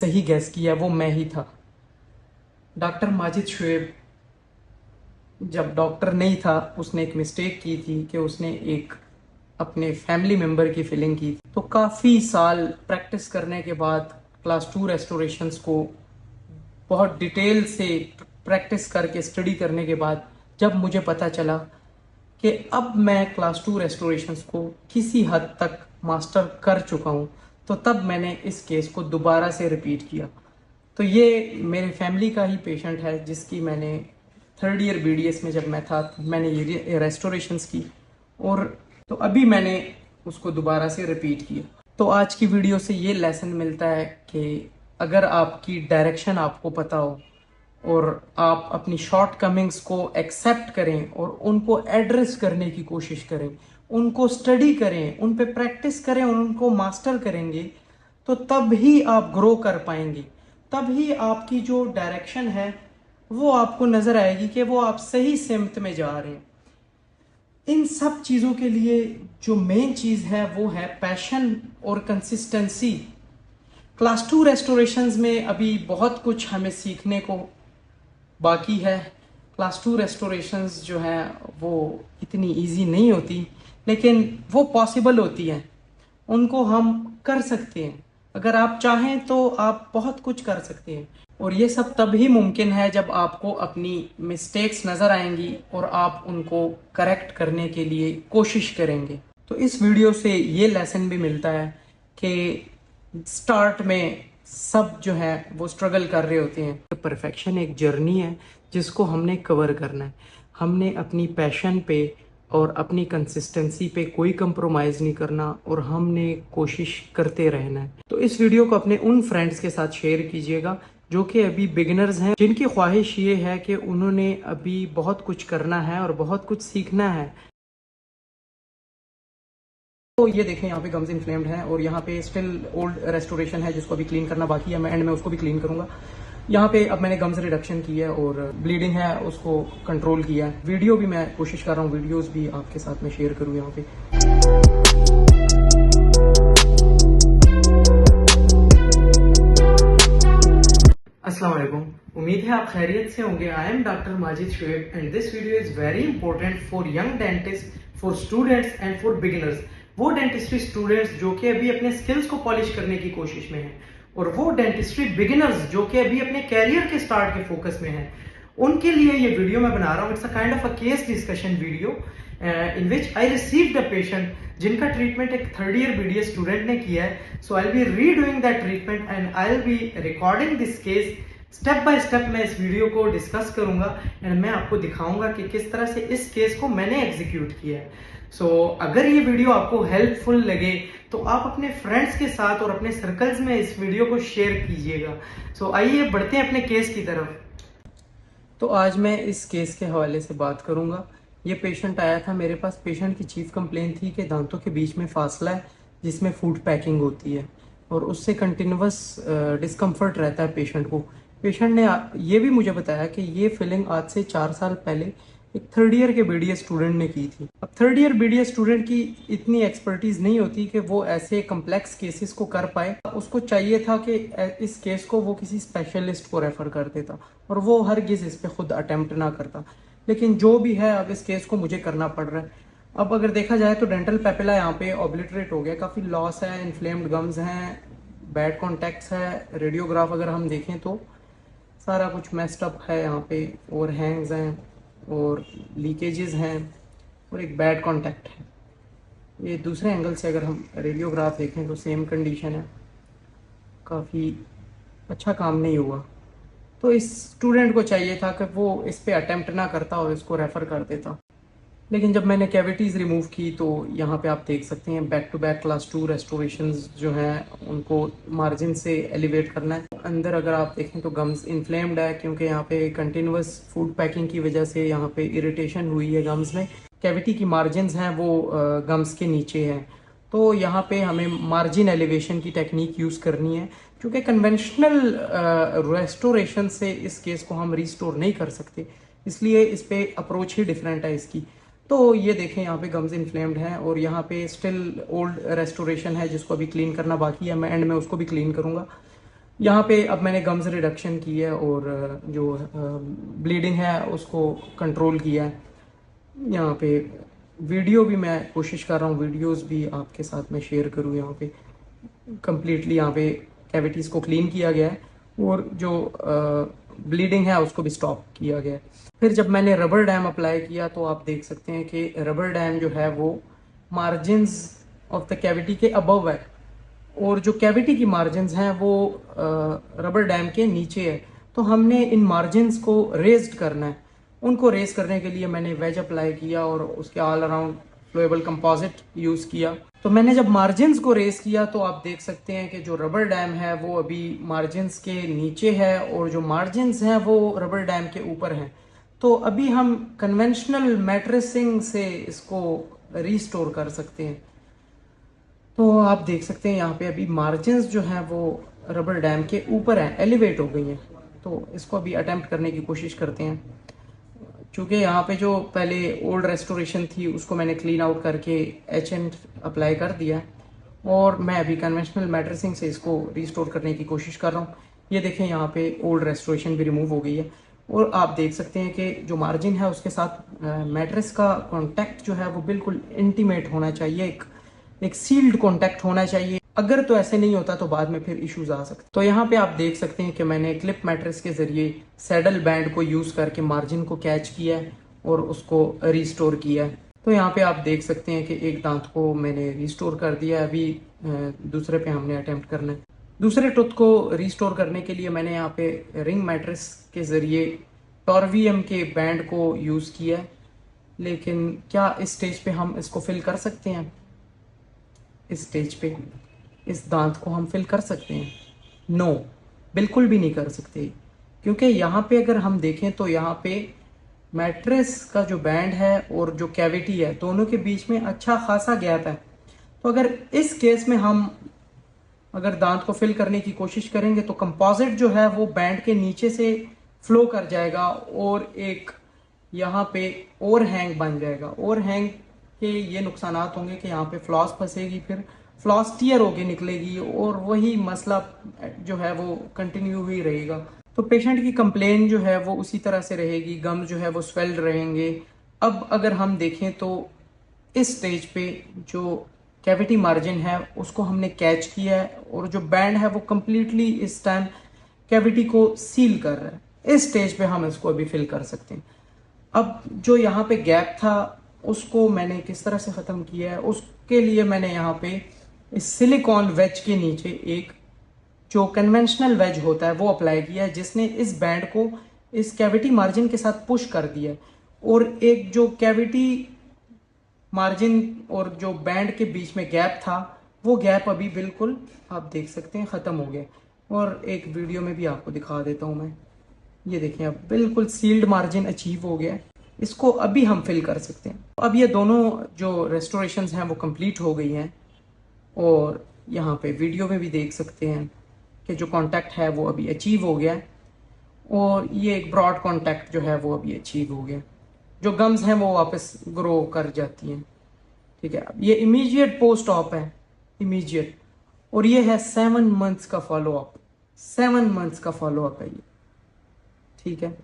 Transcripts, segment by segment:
सही गैस किया, वो मैं ही था। डॉक्टर माजिद शुएब जब डॉक्टर नहीं था, उसने एक मिस्टेक की थी कि उसने एक अपने फैमिली मेम्बर की फिलिंग की थी। तो काफ़ी साल प्रैक्टिस करने के बाद, क्लास 2 रेस्टोरेशंस को बहुत डिटेल से प्रैक्टिस करके स्टडी करने के बाद, जब मुझे पता चला कि अब मैं क्लास 2 रेस्टोरेशंस को किसी हद तक मास्टर कर चुका हूँ, तो तब मैंने इस केस को दोबारा से रिपीट किया। तो ये मेरे फैमिली का ही पेशेंट है, जिसकी मैंने थर्ड ईयर बीडीएस में जब मैं था, मैंने ये रेस्टोरेशंस की, और तो अभी मैंने उसको दोबारा से रिपीट किया। तो आज की वीडियो से ये लेसन मिलता है कि अगर आपकी डायरेक्शन आपको पता हो और आप अपनी शॉर्ट कमिंग्स को एक्सेप्ट करें और उनको एड्रेस करने की कोशिश करें, उनको स्टडी करें, उन पे प्रैक्टिस करें और उनको मास्टर करेंगे, तो तब ही आप ग्रो कर पाएंगे। तब ही आपकी जो डायरेक्शन है वो आपको नजर आएगी कि वो आप सही सिमत में जा रहे हैं। इन सब चीज़ों के लिए जो मेन चीज़ है वो है पैशन और कंसिस्टेंसी। क्लास 2 रेस्टोरेशंस में अभी बहुत कुछ हमें सीखने को बाकी है। क्लास 2 रेस्टोरेशंस जो हैं वो इतनी इजी नहीं होती, लेकिन वो पॉसिबल होती हैं, उनको हम कर सकते हैं। अगर आप चाहें तो आप बहुत कुछ कर सकते हैं, और ये सब तभी मुमकिन है जब आपको अपनी मिस्टेक्स नज़र आएंगी और आप उनको करेक्ट करने के लिए कोशिश करेंगे। तो इस वीडियो से ये लेसन भी मिलता है कि स्टार्ट में सब जो है वो स्ट्रगल कर रहे होते हैं। परफेक्शन एक जर्नी है जिसको हमने कवर करना है। हमने अपनी पैशन पे और अपनी कंसिस्टेंसी पे कोई कंप्रोमाइज़ नहीं करना, और हमने कोशिश करते रहना है। तो इस वीडियो को अपने उन फ्रेंड्स के साथ शेयर कीजिएगा जो कि अभी बिगिनर्स हैं, जिनकी ख्वाहिश ये है कि उन्होंने अभी बहुत कुछ करना है और बहुत कुछ सीखना है। तो ये देखें, यहाँ पे गम्स इन्फ्लेम्ड हैं और यहाँ पे स्टिल ओल्ड रेस्टोरेशन है जिसको अभी क्लीन करना बाकी है। मैं एंड में उसको भी क्लीन करूंगा। यहाँ पे अब मैंने गम्स रिडक्शन की है और ब्लीडिंग है उसको कंट्रोल किया है। वीडियो भी मैं कोशिश कर रहा हूँ, वीडियोस भी आपके साथ में शेयर करूँ यहाँ पे। अस्सलाम वालेकुम, उम्मीद है आप खैरियत से होंगे। I am doctor Majid Shoaib and this video is very important for young dentist, for students and for beginners. वो डेंटिस्ट्री स्टूडेंट्स जो कि अभी अपने स्किल्स को पॉलिश करने की कोशिश में हैं, और वो डेंटिस्ट्री बिगिनर्स जो कि अभी अपने कैरियर के स्टार्ट के फोकस में हैं, उनके लिए ये वीडियो मैं बना रहा हूँ। It's a kind of a case discussion video in which I received a patient जिनका ट्रीटमेंट एक थर्ड ईयर बीडीएस स्टूडेंट ने किया है। So I will be redoing that treatment and I will be recording this case. Step by step मैं इस video को discuss करूंगा and मैं आपको दिखाऊंगा कि किस तरह से इस केस को मैंने एग्जीक्यूट किया है। सो अगर ये वीडियो आपको हेल्पफुल लगे तो आप अपने फ्रेंड्स के साथ और अपने सर्कल्स में इस वीडियो को शेयर कीजिएगा। सो आइए बढ़ते हैं अपने केस की तरफ। तो आज मैं इस केस के हवाले से बात करूंगा। ये पेशेंट आया था मेरे पास। पेशेंट की चीफ कंप्लेंट थी कि दांतों के बीच में फासला है जिसमें फूड पैकिंग होती है, और उससे कंटिन्यूस डिस्कम्फर्ट रहता है पेशेंट को। पेशेंट ने ये भी मुझे बताया कि ये फिलिंग आज से 4 साल पहले एक थर्ड ईयर के बीडीएस स्टूडेंट ने की थी। अब थर्ड ईयर बीडीएस स्टूडेंट की इतनी एक्सपर्टीज नहीं होती कि वो ऐसे कम्प्लेक्स केसेस को कर पाए। उसको चाहिए था कि इस केस को वो किसी स्पेशलिस्ट को रेफर कर देता, और वो हरगिज इस पे खुद अटेम्प्ट ना करता। लेकिन जो भी है, अब इस केस को मुझे करना पड़ रहा है। अब अगर देखा जाए तो डेंटल पेपिला यहाँ पे ऑब्लिटरेट हो गया, काफ़ी लॉस है, इन्फ्लेम्ड गम्स हैं, बैड कॉन्टैक्ट्स है। रेडियोग्राफ अगर हम देखें तो सारा कुछ मेस्ड अप है यहाँ पे, और हैंग्स हैं और लीकेजेस हैं और एक बैड कॉन्टैक्ट है। ये दूसरे एंगल से अगर हम रेडियोग्राफ देखें तो सेम कंडीशन है, काफ़ी अच्छा काम नहीं हुआ। तो इस स्टूडेंट को चाहिए था कि वो इस पे अटेम्प्ट ना करता और इसको रेफ़र कर देता। लेकिन जब मैंने कैविटीज़ रिमूव की तो यहाँ पे आप देख सकते हैं बैक टू बैक क्लास 2 रेस्टोरेशंस जो हैं उनको मार्जिन से एलिवेट करना है। अंदर अगर आप देखें तो गम्स इन्फ्लेम्ड है, क्योंकि यहाँ पे कंटिन्यूस फूड पैकिंग की वजह से यहाँ पे इरिटेशन हुई है गम्स में। कैविटी की मार्जिन हैं वो गम्स के नीचे हैं, तो यहाँ पे हमें मार्जिन एलिवेशन की टेक्निक यूज़ करनी है, क्योंकि कन्वेंशनल रेस्टोरेशन से इस केस को हम रिस्टोर नहीं कर सकते, इसलिए इस पे अप्रोच ही डिफरेंट है इसकी। तो ये देखें, यहाँ पे गम्स इन्फ्लेम्ड हैं और यहाँ पे स्टिल ओल्ड रेस्टोरेशन है जिसको अभी क्लीन करना बाकी है। मैं एंड में उसको भी क्लीन करूँगा। यहाँ पे अब मैंने गम्स रिडक्शन की है और जो ब्लीडिंग है उसको कंट्रोल किया है। यहाँ पे वीडियो भी मैं कोशिश कर रहा हूँ, वीडियोस भी आपके साथ मैं शेयर करूँ। यहाँ पे कम्प्लीटली यहाँ पे कैविटीज़ को क्लीन किया गया है और जो ब्लीडिंग है उसको भी स्टॉप किया गया है। फिर जब मैंने रबर डैम अप्लाई किया तो आप देख सकते हैं कि रबर डैम जो है वो मार्जिन्स ऑफ द कैविटी के अबव है और जो कैविटी की मार्जिन्स हैं वो रबर डैम के नीचे है। तो हमने इन मार्जिन्स को रेज्ड करना है। उनको रेज करने के लिए मैंने वेज अप्लाई किया और उसके ऑल अराउंड फ्लोएबल कंपोजिट यूज किया। तो मैंने जब मार्जिन्स को रेज किया तो आप देख सकते हैं कि जो रबर डैम है वो अभी मार्जिन्स के नीचे है और जो मार्जिन्स हैं वो रबर डैम के ऊपर हैं। तो अभी हम कन्वेंशनल मैट्रेसिंग से इसको रिस्टोर कर सकते हैं। तो आप देख सकते हैं यहाँ पे अभी मार्जिन्स जो हैं वो रबर डैम के ऊपर हैं, एलिवेट हो गई हैं। तो इसको अभी अटेम्प्ट करने की कोशिश करते हैं। क्योंकि यहाँ पे जो पहले ओल्ड रेस्टोरेशन थी उसको मैंने क्लीन आउट करके एचेंट अप्लाई कर दिया और मैं अभी कन्वेंशनल मैट्रेसिंग से इसको रिस्टोर करने की कोशिश कर रहा हूँ। ये देखें यहाँ पे ओल्ड रेस्टोरेशन भी रिमूव हो गई है और आप देख सकते हैं कि जो मार्जिन है उसके साथ मैट्रेस का कॉन्टैक्ट जो है वो बिल्कुल इंटीमेट होना चाहिए, एक सील्ड कॉन्टैक्ट होना चाहिए। अगर तो ऐसे नहीं होता तो बाद में फिर इश्यूज आ सकते। तो यहाँ पे आप देख सकते हैं कि मैंने क्लिप मैट्रेस के जरिए सैडल बैंड को यूज करके मार्जिन को कैच किया है और उसको रिस्टोर किया है। तो यहाँ पे आप देख सकते हैं कि एक दांत को मैंने रिस्टोर कर दिया। अभी दूसरे पे हमने अटेम्प्ट करना है। दूसरे टूथ को रिस्टोर करने के लिए मैंने यहाँ पे रिंग मैट्रेस के जरिए टॉर्वियम के बैंड को यूज किया है। लेकिन क्या इस स्टेज पे हम इसको फिल कर सकते हैं? इस स्टेज पे इस दांत को हम फिल कर सकते हैं? नो, बिल्कुल भी नहीं कर सकते। क्योंकि यहाँ पे अगर हम देखें तो यहाँ पे मैट्रेस का जो बैंड है और जो कैविटी है दोनों के बीच में अच्छा खासा गैप है। तो अगर इस केस में हम अगर दांत को फिल करने की कोशिश करेंगे तो कंपोजिट जो है वो बैंड के नीचे से फ्लो कर जाएगा और एक यहाँ पे ओवरहैंग बन जाएगा। ओवरहैंग के ये नुकसानात होंगे कि यहाँ पे फ्लॉस फंसेगी, फिर फ्लॉस टीयर होके निकलेगी और वही मसला जो है वो कंटिन्यू ही रहेगा। तो पेशेंट की कंप्लेन जो है वो उसी तरह से रहेगी, गम जो है वो स्वेल्ड रहेंगे। अब अगर हम देखें तो इस स्टेज पे जो कैविटी मार्जिन है उसको हमने कैच किया है और जो बैंड है वो कंप्लीटली इस टाइम कैविटी को सील कर रहा है। इस स्टेज पे हम इसको अभी फिल कर सकते हैं। अब जो यहाँ पे गैप था उसको मैंने किस तरह से ख़त्म किया है, उसके लिए मैंने यहाँ पे इस सिलिकॉन वेज के नीचे एक जो कन्वेंशनल वेज होता है वो अप्लाई किया है, जिसने इस बैंड को इस कैविटी मार्जिन के साथ पुश कर दिया है और एक जो कैविटी मार्जिन और जो बैंड के बीच में गैप था वो गैप अभी बिल्कुल आप देख सकते हैं ख़त्म हो गया। और एक वीडियो में भी आपको दिखा देता हूँ मैं। ये देखें अब बिल्कुल सील्ड मार्जिन अचीव हो गया। इसको अभी हम फिल कर सकते हैं। अब ये दोनों जो रेस्टोरेशंस हैं वो कंप्लीट हो गई हैं और यहाँ पे वीडियो में भी देख सकते हैं कि जो कांटेक्ट है वो अभी अचीव हो गया और ये एक ब्रॉड कांटेक्ट जो है वो अभी अचीव हो गया। जो गम्स हैं वो वापस ग्रो कर जाती हैं। ठीक है, अब ये इमीडिएट पोस्ट ऑप है, इमीडिएट। और ये है 7 मंथ्स का फॉलो अप, 7 मंथ्स का फॉलो अप है ये। ठीक है,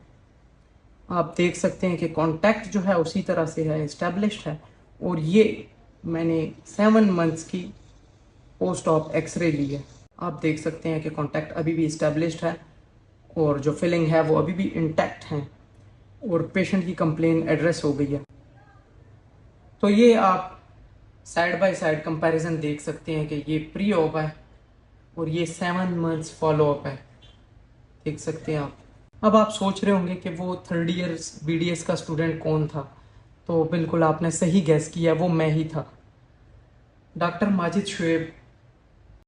आप देख सकते हैं कि कांटेक्ट जो है उसी तरह से है, एस्टेब्लिश्ड है। और ये मैंने 7 मंथ्स की पोस्ट ऑप एक्सरे ली है। आप देख सकते हैं कि कांटेक्ट अभी भी एस्टेब्लिश्ड है और जो फिलिंग है वो अभी भी इंटैक्ट है और पेशेंट की कंप्लेन एड्रेस हो गई है। तो ये आप साइड बाय साइड कंपैरिजन देख सकते हैं कि ये प्री ऑप है और ये 7 मंथ्स फॉलो अप है। देख सकते हैं आप। अब आप सोच रहे होंगे कि वो 3rd ईयर BDS का स्टूडेंट कौन था। तो बिल्कुल आपने सही गैस किया, वो मैं ही था। डॉक्टर माजिद शुएब